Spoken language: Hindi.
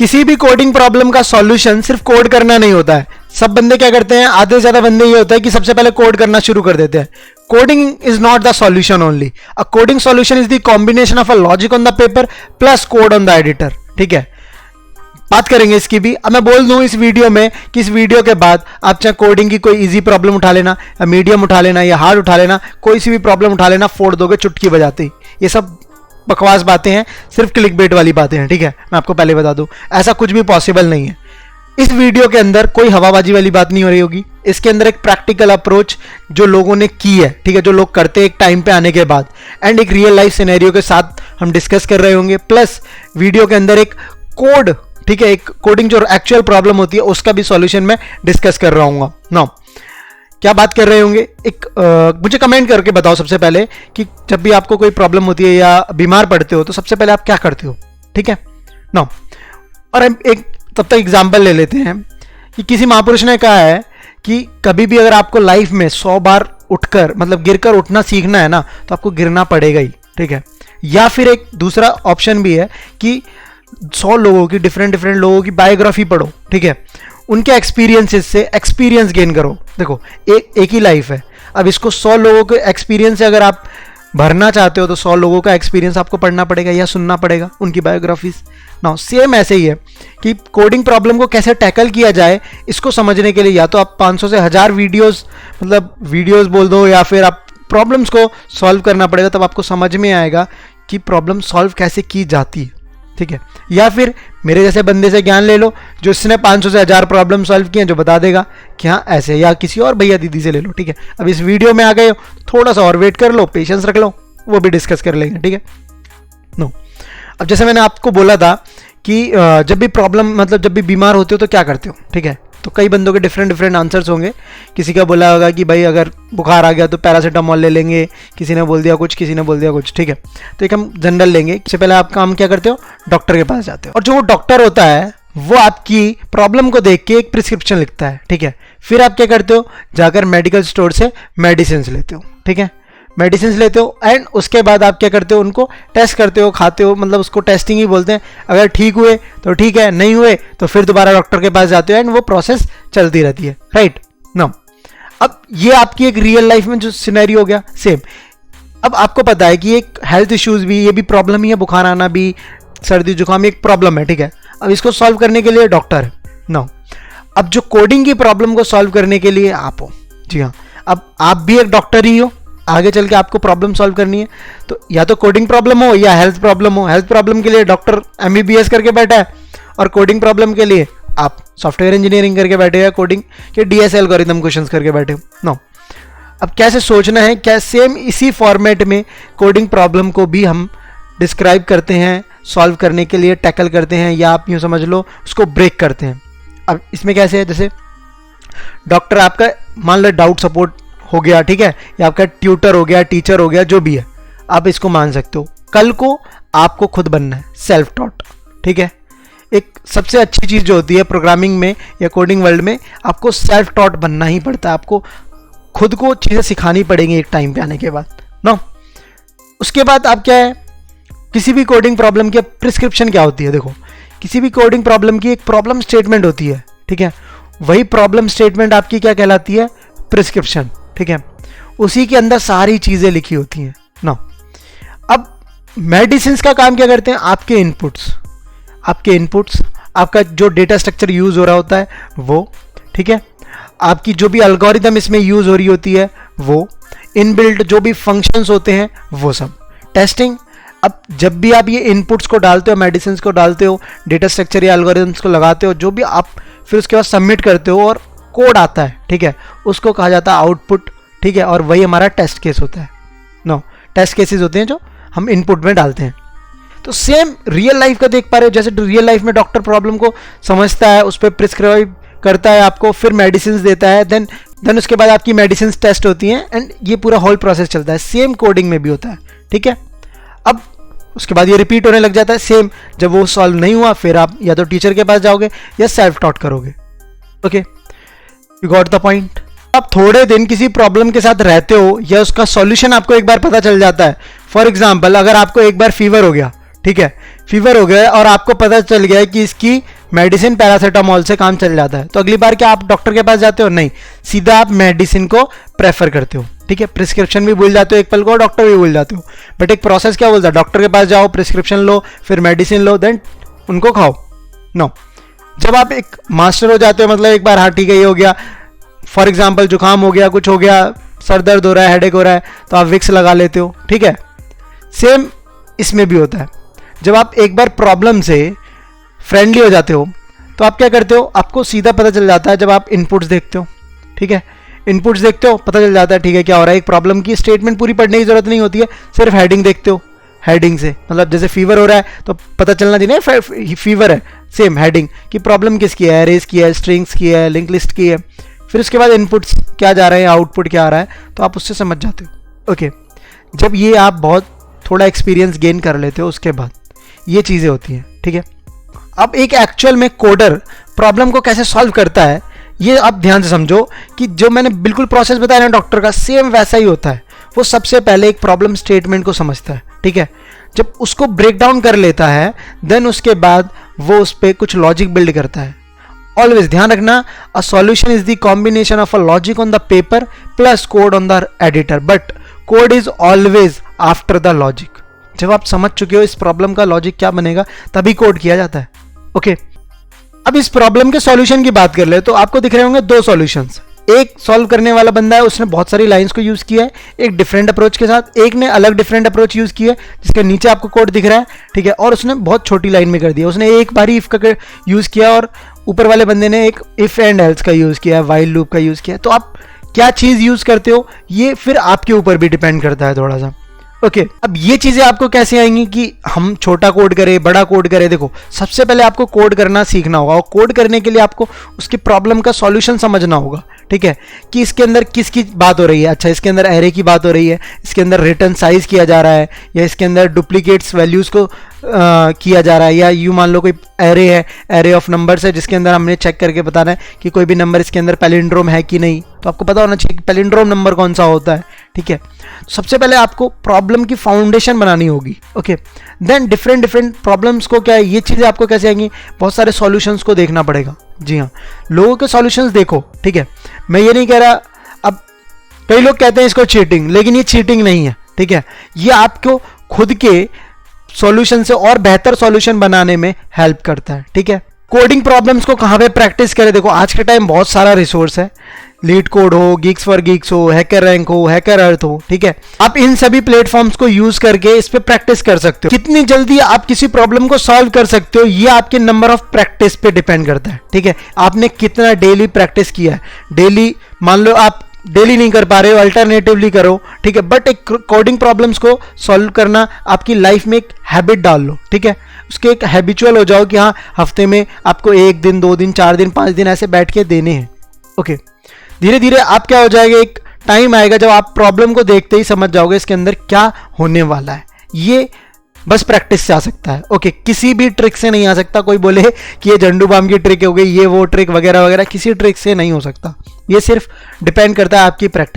किसी भी कोडिंग प्रॉब्लम का सॉल्यूशन सिर्फ कोड करना नहीं होता है। सब बंदे क्या करते हैं, आधे से ज्यादा बंदे ये होता है कि सबसे पहले कोड करना शुरू कर देते हैं। Coding is not the solution only, a coding solution is the combination of a logic on the paper plus code on the editor. ठीक है, बात करेंगे इसकी भी। अब मैं बोल दूं इस वीडियो में कि इस वीडियो के बाद आप चाहे कोडिंग की कोई इजी प्रॉब्लम उठा लेना या मीडियम उठा लेना या हार्ड उठा लेना, कोई सी भी प्रॉब्लम उठा लेना, फोड़ दोगे चुटकी बजाते ही। ये सब बकवास बातें हैं, सिर्फ क्लिकबेट वाली बातें हैं। ठीक है, मैं आपको पहले बता दूं ऐसा कुछ भी पॉसिबल नहीं है। इस वीडियो के अंदर कोई हवाबाजी वाली बात नहीं हो रही होगी। इसके अंदर एक प्रैक्टिकल अप्रोच जो लोगों ने की है, ठीक है, जो लोग करते हैं एक टाइम पे आने के बाद, एंड एक रियल लाइफ सिनेरियो के साथ हम डिस्कस कर रहे होंगे। प्लस वीडियो के अंदर एक कोड, ठीक है, एक कोडिंग जो एक्चुअल प्रॉब्लम होती है उसका भी सॉल्यूशन मैं डिस्कस कर रहा हूँ। नाउ क्या बात कर रहे होंगे, मुझे कमेंट करके बताओ सबसे पहले कि जब भी आपको कोई प्रॉब्लम होती है या बीमार पड़ते हो तो सबसे पहले आप क्या करते हो। ठीक है नाउ, और एक तब तक एग्जाम्पल ले लेते हैं कि किसी महापुरुष ने कहा है कि कभी भी अगर आपको लाइफ में 100 बार उठकर, मतलब गिरकर उठना सीखना है ना, तो आपको गिरना पड़ेगा ही। ठीक है, या फिर एक दूसरा ऑप्शन भी है कि 100 लोगों की, डिफरेंट लोगों की बायोग्राफी पढ़ो। ठीक है, उनके एक्सपीरियंसेस से एक्सपीरियंस गेन करो। देखो एक ही लाइफ है, अब इसको 100 लोगों के एक्सपीरियंस से अगर आप भरना चाहते हो तो 100 लोगों का एक्सपीरियंस आपको पढ़ना पड़ेगा या सुनना पड़ेगा, उनकी बायोग्राफीज। नाउ सेम ऐसे ही है कि कोडिंग प्रॉब्लम को कैसे टैकल किया जाए, इसको समझने के लिए या तो आप 500 से 1000 वीडियोस, मतलब वीडियोस बोल दो, या फिर आप प्रॉब्लम्स को सॉल्व करना पड़ेगा, तब आपको समझ में आएगा कि प्रॉब्लम सॉल्व कैसे की जाती है। ठीक है, या फिर मेरे जैसे बंदे से ज्ञान ले लो जो इसने 500 से 1000 प्रॉब्लम सॉल्व किए, जो बता देगा कि हाँ ऐसे, या किसी और भैया दीदी से ले लो। ठीक है, अब इस वीडियो में आ गए हो, थोड़ा सा और वेट कर लो, पेशेंस रख लो, वो भी डिस्कस कर लेंगे। ठीक है नो, अब जैसे मैंने आपको बोला था कि जब भी प्रॉब्लम, मतलब जब भी बीमार होते हो तो क्या करते हो। ठीक है, तो कई बंदों के डिफरेंट आंसर्स होंगे। किसी का बोला होगा कि भाई अगर बुखार आ गया तो पैरासीटामोल ले लेंगे, किसी ने बोल दिया कुछ, किसी ने बोल दिया कुछ। ठीक है, तो एक हम जनरल लेंगे। इससे पहले आप काम क्या करते हो, डॉक्टर के पास जाते हो, और जो वो डॉक्टर होता है वो आपकी प्रॉब्लम को देख के एक प्रिस्क्रिप्शन लिखता है। ठीक है, फिर आप क्या करते हो, जाकर मेडिकल स्टोर से मेडिसिन लेते हो। ठीक है, मेडिसिन लेते हो, एंड उसके बाद आप क्या करते हो, उनको टेस्ट करते हो, खाते हो, मतलब उसको टेस्टिंग ही बोलते हैं। अगर ठीक हुए तो ठीक है, नहीं हुए तो फिर दोबारा डॉक्टर के पास जाते हो, एंड वो प्रोसेस चलती रहती है। राइट नाउ, अब ये आपकी एक रियल लाइफ में जो सिनेरियो हो गया सेम। अब आपको पता है कि एक हेल्थ इश्यूज भी, ये भी प्रॉब्लम ही है, बुखार आना भी, सर्दी जुकाम एक प्रॉब्लम है। ठीक है, अब इसको सॉल्व करने के लिए डॉक्टर है। नाउ अब जो कोडिंग की प्रॉब्लम को सॉल्व करने के लिए आप हो, जी हाँ, अब आप भी एक डॉक्टर ही हो, आगे चल के आपको प्रॉब्लम सॉल्व करनी है, तो या तो कोडिंग प्रॉब्लम हो या हेल्थ प्रॉब्लम हो। हेल्थ प्रॉब्लम के लिए डॉक्टर MBBS करके बैठा है, और कोडिंग प्रॉब्लम के लिए आप सॉफ्टवेयर इंजीनियरिंग करके बैठे हो, कोडिंग के DSA एल्गोरिथम क्वेश्चंस करके बैठे हो। नो, अब कैसे सोचना है, क्या सेम इसी फॉर्मेट में कोडिंग प्रॉब्लम को भी हम डिस्क्राइब करते हैं, सॉल्व करने के लिए टैकल करते हैं, या आप यूँ समझ लो उसको ब्रेक करते हैं। अब इसमें कैसे है, जैसे डॉक्टर आपका मान लो डाउट सपोर्ट हो गया, ठीक है, या आपका ट्यूटर हो गया, टीचर हो गया, जो भी है, आप इसको मान सकते हो। कल को आपको खुद बनना है सेल्फ टॉट। ठीक है, एक सबसे अच्छी चीज़ जो होती है प्रोग्रामिंग में या कोडिंग वर्ल्ड में, आपको सेल्फ टॉट बनना ही पड़ता है। आपको खुद को चीज़ें सिखानी पड़ेंगी एक टाइम पे आने के बाद ना। उसके बाद आप क्या है, किसी भी कोडिंग प्रॉब्लम की प्रिस्क्रिप्शन क्या होती है, देखो किसी भी कोडिंग प्रॉब्लम की एक प्रॉब्लम स्टेटमेंट होती है। ठीक है, वही प्रॉब्लम स्टेटमेंट आपकी क्या कहलाती है, प्रिस्क्रिप्शन। ठीक है, उसी के अंदर सारी चीजें लिखी होती हैं ना। अब मेडिसिन का काम क्या करते हैं, आपके इनपुट्स, आपका जो डेटा स्ट्रक्चर यूज हो रहा होता है वो, ठीक है, आपकी जो भी एल्गोरिथम इसमें यूज हो रही होती है वो, इनबिल्ट जो भी फंक्शंस होते हैं वो सब, टेस्टिंग। अब जब भी आप ये इनपुट्स को डालते हो, मेडिसिन को डालते हो, डेटा स्ट्रक्चर या एल्गोरिथम्स को लगाते हो, जो भी आप फिर उसके बाद सबमिट करते हो और कोड आता है, ठीक है, उसको कहा जाता है आउटपुट। ठीक है, और वही हमारा टेस्ट केस होता है। नो, टेस्ट केसेस होते हैं जो हम इनपुट में डालते हैं। तो सेम रियल लाइफ का देख पा रहे हो, जैसे रियल लाइफ में डॉक्टर प्रॉब्लम को समझता है, उस पर प्रिस्क्राइब करता है आपको, फिर मेडिसिन देता है, देन उसके बाद आपकी मेडिसिन टेस्ट होती हैं, एंड ये पूरा होल प्रोसेस चलता है। सेम कोडिंग में भी होता है। ठीक है, अब उसके बाद ये रिपीट होने लग जाता है सेम। जब वो सॉल्व नहीं हुआ फिर आप या तो टीचर के पास जाओगे या सेल्फ टॉट करोगे। Okay, you got the point. आप थोड़े दिन किसी प्रॉब्लम के साथ रहते हो या उसका सॉल्यूशन आपको एक बार पता चल जाता है। फॉर एग्जांपल, अगर आपको एक बार फीवर हो गया, ठीक है, फीवर हो गया और आपको पता चल गया कि इसकी मेडिसिन पैरासीटामोल से काम चल जाता है, तो अगली बार क्या आप डॉक्टर के पास जाते हो? नहीं, सीधा आप मेडिसिन को प्रेफर करते हो। ठीक है, प्रिस्क्रिप्शन भी भूल जाते हो एक पल को, डॉक्टर भी भूल जाते हो, बट एक प्रोसेस क्या बोलता है? डॉक्टर के पास जाओ, प्रिस्क्रिप्शन लो, फिर मेडिसिन लो, देन उनको खाओ। नो, जब आप एक मास्टर हो जाते हो, मतलब एक बार हाँ ठीक है ये हो गया, फॉर एग्जाम्पल जुकाम हो गया, कुछ हो गया, सर दर्द हो रहा है, हेडेक हो रहा है, तो आप विक्स लगा लेते हो। ठीक है, सेम इसमें भी होता है। जब आप एक बार प्रॉब्लम से फ्रेंडली हो जाते हो तो आप क्या करते हो? आपको सीधा पता चल जाता है जब आप इनपुट्स देखते हो। ठीक है, इनपुट्स देखते हो, पता चल जाता है ठीक है क्या हो रहा है। एक प्रॉब्लम की स्टेटमेंट पूरी पढ़ने की जरूरत नहीं होती है, सिर्फ हेडिंग देखते हो। हेडिंग से मतलब जैसे फीवर हो रहा है तो पता चलना चाहिए फीवर है, सेम हेडिंग कि प्रॉब्लम किसकी है, एरेज की है, स्ट्रिंग्स की है, लिंक लिस्ट की है। फिर उसके बाद इनपुट्स क्या जा रहे हैं, आउटपुट क्या आ रहा है, तो आप उससे समझ जाते हो। ओके, जब ये आप बहुत थोड़ा एक्सपीरियंस गेन कर लेते हो उसके बाद ये चीज़ें होती हैं। ठीक है, अब एक एक्चुअल में कोडर प्रॉब्लम को कैसे सॉल्व करता है ये आप ध्यान से समझो कि जो मैंने बिल्कुल प्रोसेस बताया ना डॉक्टर का, सेम वैसा ही होता है। वो सबसे पहले एक प्रॉब्लम स्टेटमेंट को समझता है। ठीक है, जब उसको ब्रेक डाउन कर लेता है देन उसके बाद वो उस पर कुछ लॉजिक बिल्ड करता है। ऑलवेज ध्यान रखना, a solution is the combination of a logic on the paper plus code on the editor, but code is always after the logic. जब आप समझ चुके हो इस प्रॉब्लम का लॉजिक क्या बनेगा तभी कोड किया जाता है। ओके, अब इस प्रॉब्लम के सॉल्यूशन की बात कर ले तो आपको दिख रहे होंगे दो सॉल्यूशंस। एक सॉल्व करने वाला बंदा है, उसने बहुत सारी लाइंस को यूज किया है एक डिफरेंट अप्रोच के साथ, एक ने अलग डिफरेंट अप्रोच यूज किया है जिसके नीचे आपको कोड दिख रहा है। ठीक है, और उसने बहुत छोटी लाइन में कर दिया, उसने एक बार ही इफ का यूज किया और ऊपर वाले बंदे ने एक इफ एंड एल्स का यूज किया है, वाइल लूप का यूज किया है। तो आप क्या चीज यूज करते हो ये फिर आपके ऊपर भी डिपेंड करता है थोड़ा सा। ओके, अब ये चीजें आपको कैसे आएंगी कि हम छोटा कोड करें, बड़ा कोड करें? देखो, सबसे पहले आपको कोड करना सीखना होगा और कोड करने के लिए आपको उसकी प्रॉब्लम का सॉल्यूशन समझना होगा। ठीक है, कि इसके अंदर किसकी बात हो रही है। अच्छा, इसके अंदर एरे की बात हो रही है, इसके अंदर रिटर्न साइज किया जा रहा है, या इसके अंदर डुप्लीकेट्स वैल्यूज को किया जा रहा है, या यूँ मान लो कोई एरे है, एरे ऑफ नंबर्स है जिसके अंदर हमने चेक करके बताना है कि कोई भी नंबर इसके अंदर पैलिंड्रोम है कि नहीं। तो आपको पता होना चाहिए कि पैलिंड्रोम नंबर कौन सा होता है। ठीक है, सबसे पहले आपको प्रॉब्लम की फाउंडेशन बनानी होगी। ओके, देन डिफरेंट प्रॉब्लम्स को क्या है ये चीज़ें आपको कैसे आएंगी, बहुत सारे सॉल्यूशंस को देखना पड़ेगा। जी हाँ, लोगों के सॉल्यूशंस देखो। ठीक है, मैं ये नहीं कह रहा, अब कई लोग कहते हैं इसको चीटिंग, लेकिन ये चीटिंग नहीं है। ठीक है, ये आपको खुद के सॉल्यूशन से और बेहतर सॉल्यूशन बनाने में हेल्प करता है। ठीक है, कोडिंग प्रॉब्लम्स को कहाँ पे प्रैक्टिस करें? देखो, आज के टाइम बहुत सारा रिसोर्स है, लीड कोड हो, गिग्स फॉर गिग्स हो, हैकर रैंक हो, हैकर अर्थ हो। ठीक है, आप इन सभी प्लेटफॉर्म्स को यूज करके इस पे प्रैक्टिस कर सकते हो। कितनी जल्दी आप किसी प्रॉब्लम को सॉल्व कर सकते हो ये आपके नंबर ऑफ प्रैक्टिस पे डिपेंड करता है। ठीक है, आपने कितना डेली प्रैक्टिस किया है। डेली मान लो आप डेली नहीं कर पा रहे हो, अल्टरनेटिवली करो। ठीक है, बट एक कोडिंग प्रॉब्लम्स को सॉल्व करना आपकी लाइफ में एक हैबिट डाल लो। ठीक है, उसके एक हैबिचुअल हो जाओ कि हाँ हफ्ते में आपको 1 दिन 2 दिन 4 दिन 5 दिन ऐसे बैठ के देने हैं। ओके, धीरे धीरे आप क्या हो जाएगा, एक टाइम आएगा जब आप प्रॉब्लम को देखते ही समझ जाओगे इसके अंदर क्या होने वाला है। ये बस प्रैक्टिस से आ सकता है। ओके, किसी भी ट्रिक से नहीं आ सकता। कोई बोले कि ये झंडू बाम की ट्रिक हो गई, ये वो ट्रिक वगैरह वगैरह, किसी ट्रिक से नहीं हो सकता। ये सिर्फ डिपेंड करता है आपकी प्रैक्टिस।